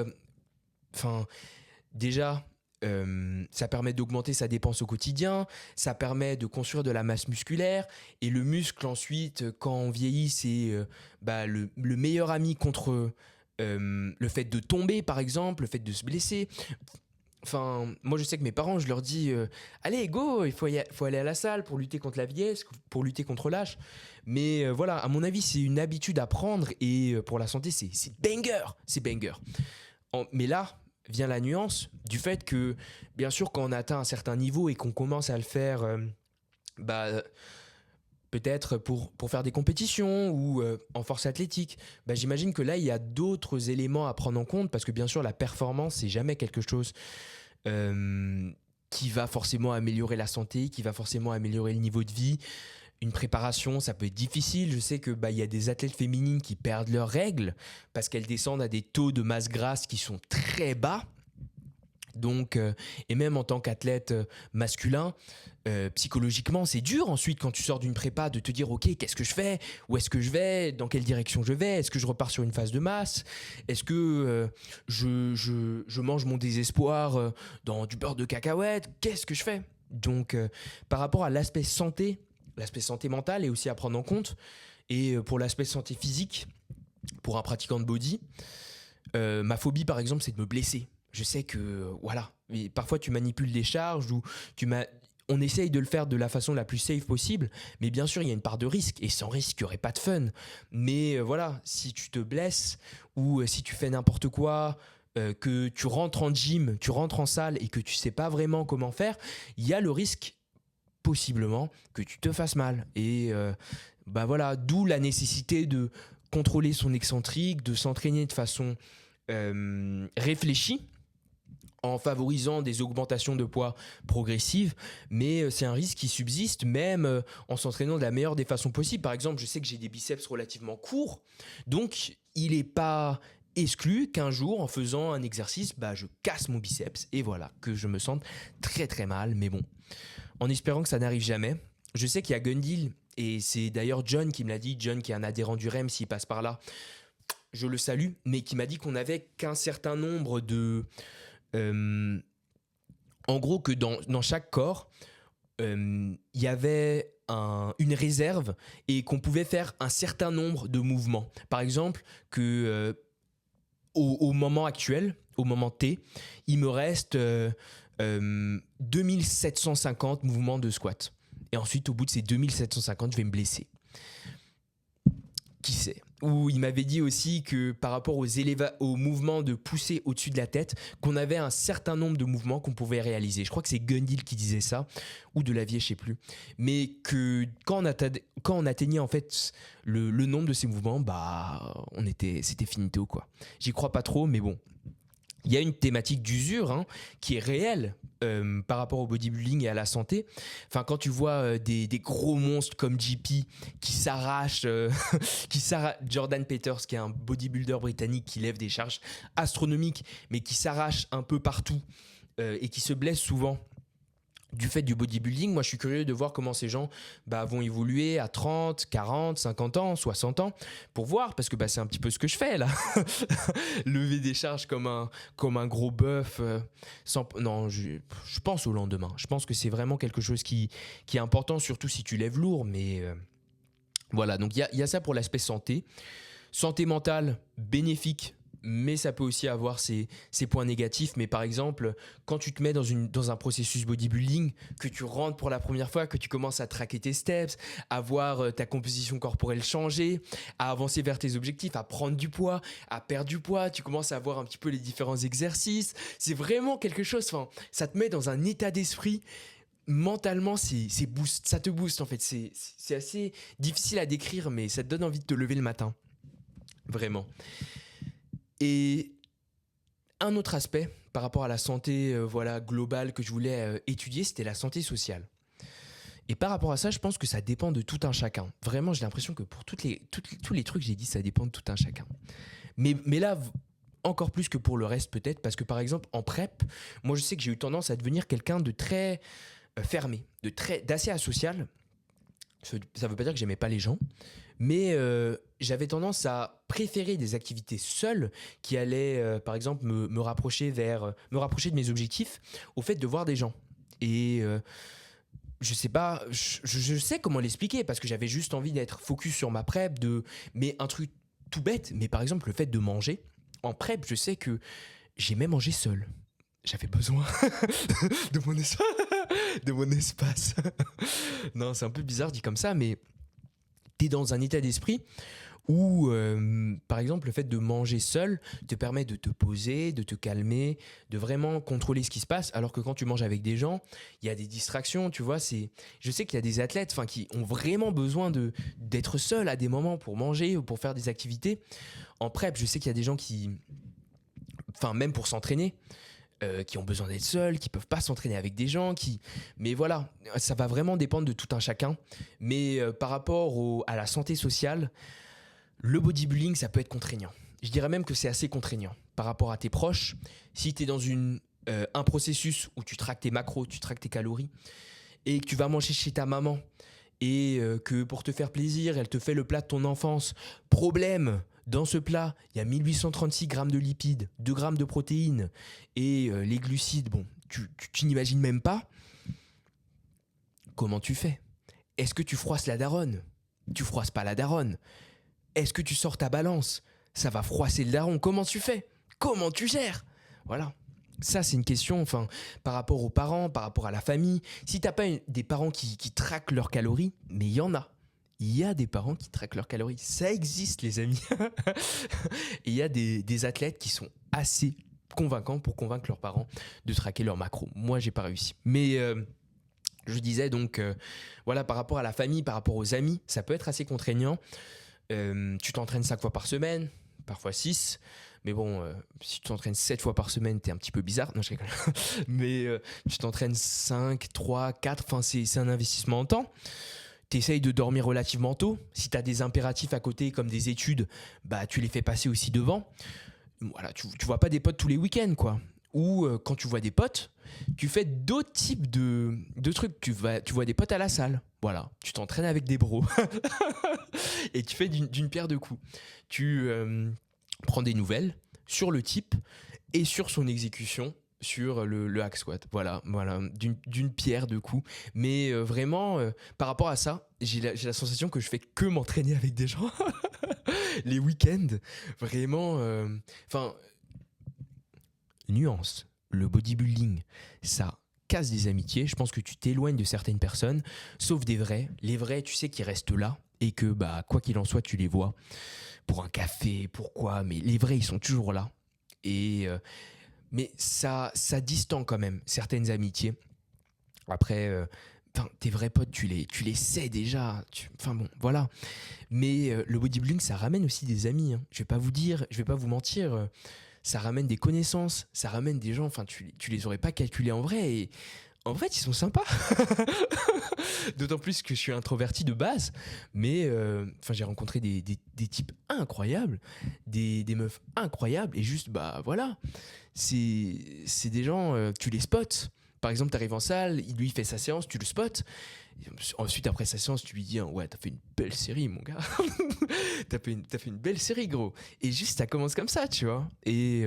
déjà, ça permet d'augmenter sa dépense au quotidien, ça permet de construire de la masse musculaire, et le muscle ensuite, quand on vieillit, c'est le meilleur ami contre le fait de tomber par exemple, le fait de se blesser. Enfin, moi je sais que mes parents, je leur dis allez go, il faut aller à la salle pour lutter contre la vieillesse, pour lutter contre l'âge. Mais voilà, à mon avis, c'est une habitude à prendre et pour la santé, c'est banger. Mais là vient la nuance du fait que, bien sûr, quand on atteint un certain niveau et qu'on commence à le faire, peut-être pour faire des compétitions ou en force athlétique, j'imagine que là, il y a d'autres éléments à prendre en compte parce que bien sûr, la performance, c'est jamais quelque chose qui va forcément améliorer la santé, qui va forcément améliorer le niveau de vie. Une préparation, ça peut être difficile. Je sais que il y a des athlètes féminines qui perdent leurs règles parce qu'elles descendent à des taux de masse grasse qui sont très bas. Donc, et même en tant qu'athlète masculin, psychologiquement, c'est dur ensuite quand tu sors d'une prépa de te dire ok, qu'est-ce que je fais, où est-ce que je vais, dans quelle direction je vais, est-ce que je repars sur une phase de masse, est-ce que je mange mon désespoir dans du beurre de cacahuète, qu'est-ce que je fais. Donc, par rapport à l'aspect santé mentale est aussi à prendre en compte, et pour l'aspect santé physique, pour un pratiquant de body, ma phobie par exemple, c'est de me blesser. Je sais que, voilà, parfois tu manipules des charges ou on essaye de le faire de la façon la plus safe possible, mais bien sûr, il y a une part de risque, et sans risque, il n'y aurait pas de fun. Mais voilà, si tu te blesses, ou si tu fais n'importe quoi, que tu rentres en gym, tu rentres en salle, et que tu sais pas vraiment comment faire, il y a le risque, possiblement, que tu te fasses mal. Et bah voilà, d'où la nécessité de contrôler son excentrique, de s'entraîner de façon réfléchie, en favorisant des augmentations de poids progressives, mais c'est un risque qui subsiste même en s'entraînant de la meilleure des façons possibles. Par exemple, je sais que j'ai des biceps relativement courts, donc il n'est pas exclu qu'un jour, en faisant un exercice, bah, je casse mon biceps et voilà, que je me sente très très mal, mais bon, en espérant que ça n'arrive jamais. Je sais qu'il y a Gundil, et c'est d'ailleurs John qui me l'a dit, John qui est un adhérent du REM, s'il passe par là, je le salue, mais qui m'a dit qu'on n'avait qu'un certain nombre de... en gros, que dans chaque corps, il y avait une réserve et qu'on pouvait faire un certain nombre de mouvements. Par exemple, que au moment actuel, au moment T, il me reste 2750 mouvements de squat. Et ensuite, au bout de ces 2750, je vais me blesser. Qui sait? Ou il m'avait dit aussi que par rapport aux mouvements de pousser au-dessus de la tête, qu'on avait un certain nombre de mouvements qu'on pouvait réaliser. Je crois que c'est Gundil qui disait ça, ou Delavier, je sais plus. Mais que quand on atteignait en fait le nombre de ces mouvements, bah c'était finito quoi. J'y crois pas trop, mais bon. Il y a une thématique d'usure hein, qui est réelle par rapport au bodybuilding et à la santé. Enfin, quand tu vois des gros monstres comme JP qui s'arrachent, Jordan Peters, qui est un bodybuilder britannique qui lève des charges astronomiques, mais qui s'arrache un peu partout et qui se blesse souvent du fait du bodybuilding. Moi je suis curieux de voir comment ces gens vont évoluer à 30, 40, 50 ans, 60 ans pour voir, parce que c'est un petit peu ce que je fais là. Lever des charges comme un gros bœuf non, je pense au lendemain. Je pense que c'est vraiment quelque chose qui est important, surtout si tu lèves lourd, mais voilà, donc il y a ça pour l'aspect santé mentale, bénéfique, mais ça peut aussi avoir ses points négatifs. Mais par exemple, quand tu te mets dans un processus bodybuilding, que tu rentres pour la première fois, que tu commences à traquer tes steps, à voir ta composition corporelle changer, à avancer vers tes objectifs, à prendre du poids, à perdre du poids, tu commences à voir un petit peu les différents exercices. C'est vraiment quelque chose, ça te met dans un état d'esprit. Mentalement, ça te booste en fait. C'est assez difficile à décrire, mais ça te donne envie de te lever le matin. Vraiment. Et un autre aspect par rapport à la santé globale que je voulais étudier, c'était la santé sociale. Et par rapport à ça, je pense que ça dépend de tout un chacun. Vraiment, j'ai l'impression que pour tous les trucs que j'ai dit, ça dépend de tout un chacun. Mais là, encore plus que pour le reste peut-être, parce que par exemple, en prep, moi je sais que j'ai eu tendance à devenir quelqu'un de très fermé, d'assez asocial. Ça ne veut pas dire que j'aimais pas les gens, mais j'avais tendance à préférer des activités seules qui allaient, par exemple, me rapprocher de mes objectifs, au fait de voir des gens. Et je sais pas, je sais comment l'expliquer, parce que j'avais juste envie d'être focus sur ma prep, mais un truc tout bête, mais par exemple le fait de manger. En prep, je sais que j'aimais manger seul. J'avais besoin de mon espace. Non, c'est un peu bizarre dit comme ça, mais t'es dans un état d'esprit où, par exemple, le fait de manger seul te permet de te poser, de te calmer, de vraiment contrôler ce qui se passe, alors que quand tu manges avec des gens, il y a des distractions, tu vois. Je sais qu'il y a des athlètes qui ont vraiment besoin d'être seuls à des moments pour manger ou pour faire des activités. En prep, je sais qu'il y a des gens même pour s'entraîner, qui ont besoin d'être seuls, qui peuvent pas s'entraîner avec des gens, mais voilà, ça va vraiment dépendre de tout un chacun. Mais par rapport à la santé sociale, le bodybuilding, ça peut être contraignant. Je dirais même que c'est assez contraignant par rapport à tes proches. Si tu es dans un processus où tu traques tes macros, tu traques tes calories, et que tu vas manger chez ta maman, et que pour te faire plaisir, elle te fait le plat de ton enfance. Problème, dans ce plat, il y a 1836 grammes de lipides, 2 grammes de protéines, et les glucides, tu n'imagines même pas. Comment tu fais? Est-ce que tu froisses la daronne? Tu froisses pas la daronne. Est-ce que tu sors ta balance? Ça va froisser le daron. Comment tu fais? Comment tu gères? Voilà. ça, c'est une question, enfin, par rapport aux parents, par rapport à la famille. Si t'as pas des parents qui traquent leurs calories, mais il y en a. Il y a des parents qui traquent leurs calories. Ça existe, les amis. Et il y a des athlètes qui sont assez convaincants pour convaincre leurs parents de traquer leurs macros. Moi, j'ai pas réussi. Mais je disais donc, voilà, par rapport à la famille, par rapport aux amis, ça peut être assez contraignant. Tu t'entraînes 5 fois par semaine, parfois 6. Mais bon, si tu t'entraînes 7 fois par semaine, t'es un petit peu bizarre. Non, je rigole. Mais tu t'entraînes 5, 3, 4. Enfin, c'est un investissement en temps. T'essayes de dormir relativement tôt. Si t'as des impératifs à côté, comme des études, bah, tu les fais passer aussi devant. Voilà, tu vois pas des potes tous les week-ends, quoi. Ou quand tu vois des potes, tu fais d'autres types de trucs. Tu vois des potes à la salle. Voilà, tu t'entraînes avec des bros. Et tu fais d'une pierre deux coups. Tu prends des nouvelles sur le type et sur son exécution sur le hack squat. Voilà, d'une pierre deux coups. Mais vraiment, par rapport à ça, j'ai la sensation que je fais que m'entraîner avec des gens. Les week-ends, vraiment. Enfin, nuance. Le bodybuilding, ça casse des amitiés. Je pense que tu t'éloignes de certaines personnes, sauf des vrais. Les vrais, tu sais qu'ils restent là et que, bah, quoi qu'il en soit, tu les vois pour un café, pourquoi. Mais les vrais, ils sont toujours là. Et mais ça distend quand même certaines amitiés. Après, tes vrais potes, tu les sais déjà. Enfin bon, voilà. Mais le bodybuilding, ça ramène aussi des amis. Hein. Je vais pas vous dire, je vais pas vous mentir. Ça ramène des connaissances, ça ramène des gens. Enfin, tu les aurais pas calculés en vrai. Et en fait, ils sont sympas. D'autant plus que je suis introverti de base. Mais enfin, j'ai rencontré des types incroyables, des meufs incroyables. Et juste, bah voilà, c'est des gens, tu les spots. Par exemple, tu arrives en salle, lui il fait sa séance, tu le spots. Et ensuite, après sa séance, tu lui dis ouais, t'as fait une belle série, mon gars. T'as fait une belle série, gros. Et juste, ça commence comme ça, tu vois. Et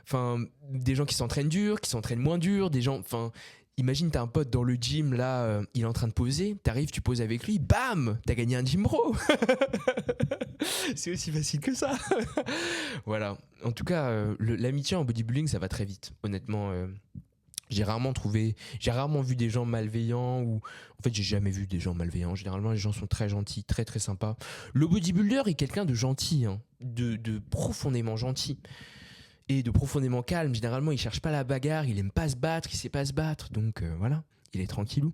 enfin, des gens qui s'entraînent dur, qui s'entraînent moins dur, des gens. Enfin, imagine, t'as un pote dans le gym, là, il est en train de poser. T'arrives, tu poses avec lui, bam, t'as gagné un gym bro. C'est aussi facile que ça. Voilà. En tout cas, l'amitié en bodybuilding, ça va très vite. Honnêtement, j'ai rarement vu des gens malveillants ou en fait j'ai jamais vu des gens malveillants. Généralement les gens sont très gentils, très très sympas. Le bodybuilder est quelqu'un de gentil, hein, de profondément gentil et de profondément calme. Généralement il cherche pas la bagarre, il aime pas se battre, il sait pas se battre, donc voilà, il est tranquillou.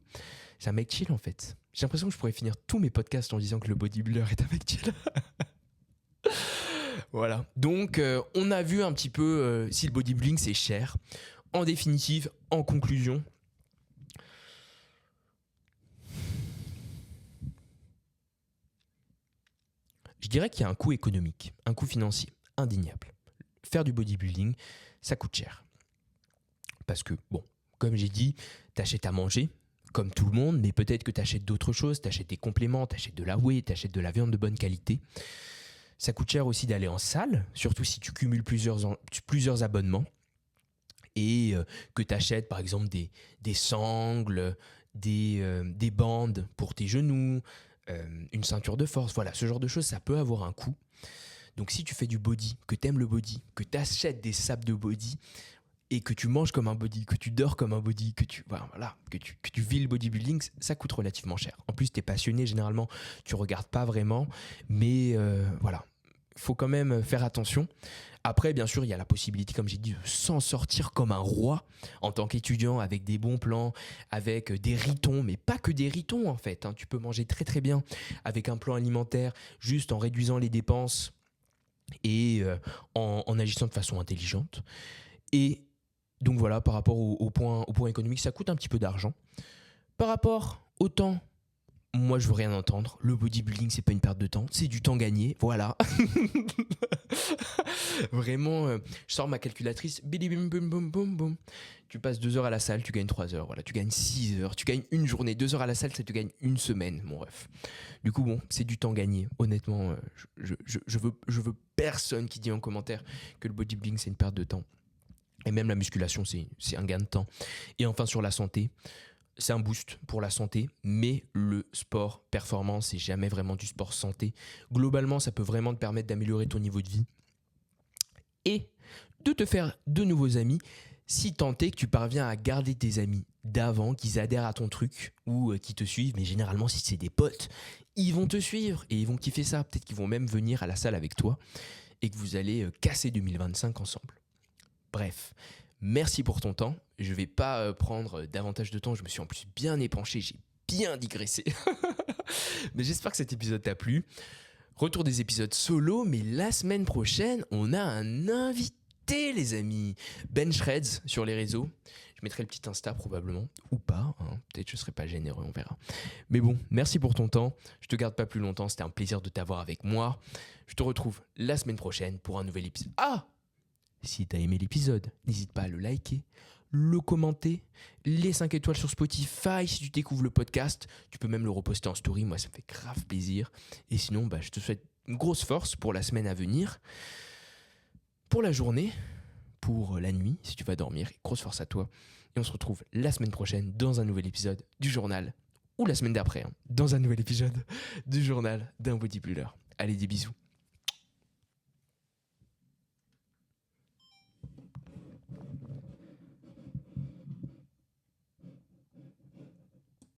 C'est un mec chill en fait. J'ai l'impression que je pourrais finir tous mes podcasts en disant que le bodybuilder est un mec chill. Voilà. Donc on a vu un petit peu si le bodybuilding c'est cher. En définitive, en conclusion, je dirais qu'il y a un coût économique, un coût financier indéniable. Faire du bodybuilding, ça coûte cher. Parce que, bon, comme j'ai dit, t'achètes à manger, comme tout le monde, mais peut-être que t'achètes d'autres choses, t'achètes des compléments, t'achètes de la whey, t'achètes de la viande de bonne qualité. Ça coûte cher aussi d'aller en salle, surtout si tu cumules plusieurs abonnements. Et que tu achètes par exemple des sangles, des bandes pour tes genoux, une ceinture de force, voilà, ce genre de choses, ça peut avoir un coût. Donc si tu fais du body, que tu aimes le body, que tu achètes des sapes de body et que tu manges comme un body, que tu dors comme un body, que tu vis le bodybuilding, ça coûte relativement cher. En plus, tu es passionné, généralement, tu regardes pas vraiment, mais voilà, faut quand même faire attention. Après, bien sûr, il y a la possibilité, comme j'ai dit, de s'en sortir comme un roi en tant qu'étudiant avec des bons plans, avec des ritons, mais pas que des ritons en fait. Hein. Tu peux manger très très bien avec un plan alimentaire, juste en réduisant les dépenses et en agissant de façon intelligente. Et donc voilà, par rapport au point économique, ça coûte un petit peu d'argent. Par rapport au temps, moi je veux rien entendre. Le bodybuilding, c'est pas une perte de temps, c'est du temps gagné. Voilà. Vraiment, je sors ma calculatrice, bidi bim bum bum bum bum. Tu passes 2 heures à la salle, tu gagnes 3 heures. Voilà, tu gagnes 6 heures, tu gagnes une journée. 2 heures à la salle, ça te gagne une semaine, mon ref. Du coup, bon, c'est du temps gagné. Honnêtement, je veux personne qui dit en commentaire que le bodybuilding, c'est une perte de temps. Et même la musculation, c'est un gain de temps. Et enfin, sur la santé, c'est un boost pour la santé, mais le sport performance, c'est jamais vraiment du sport santé. Globalement, ça peut vraiment te permettre d'améliorer ton niveau de vie et de te faire de nouveaux amis. Si tant est que tu parviens à garder tes amis d'avant, qu'ils adhèrent à ton truc ou qu'ils te suivent, mais généralement si c'est des potes, ils vont te suivre et ils vont kiffer ça. Peut-être qu'ils vont même venir à la salle avec toi et que vous allez casser 2025 ensemble. Bref, merci pour ton temps. Je ne vais pas prendre davantage de temps, je me suis en plus bien épanché, j'ai bien digressé. Mais j'espère que cet épisode t'a plu. Retour des épisodes solo, mais la semaine prochaine, on a un invité, les amis. Ben Shreds sur les réseaux. Je mettrai le petit Insta probablement, ou pas. Peut-être que je ne serai pas généreux, on verra. Mais bon, merci pour ton temps. Je te garde pas plus longtemps, c'était un plaisir de t'avoir avec moi. Je te retrouve la semaine prochaine pour un nouvel épisode. Ah! Si t'as aimé l'épisode, n'hésite pas à le liker, le commenter, les 5 étoiles sur Spotify si tu découvres le podcast. Tu peux même le reposter en story, moi ça me fait grave plaisir. Et sinon, je te souhaite une grosse force pour la semaine à venir, pour la journée, pour la nuit si tu vas dormir. Grosse force à toi. Et on se retrouve la semaine prochaine dans un nouvel épisode du journal, ou la semaine d'après, dans un nouvel épisode du journal d'un bodybuilder. Allez, des bisous.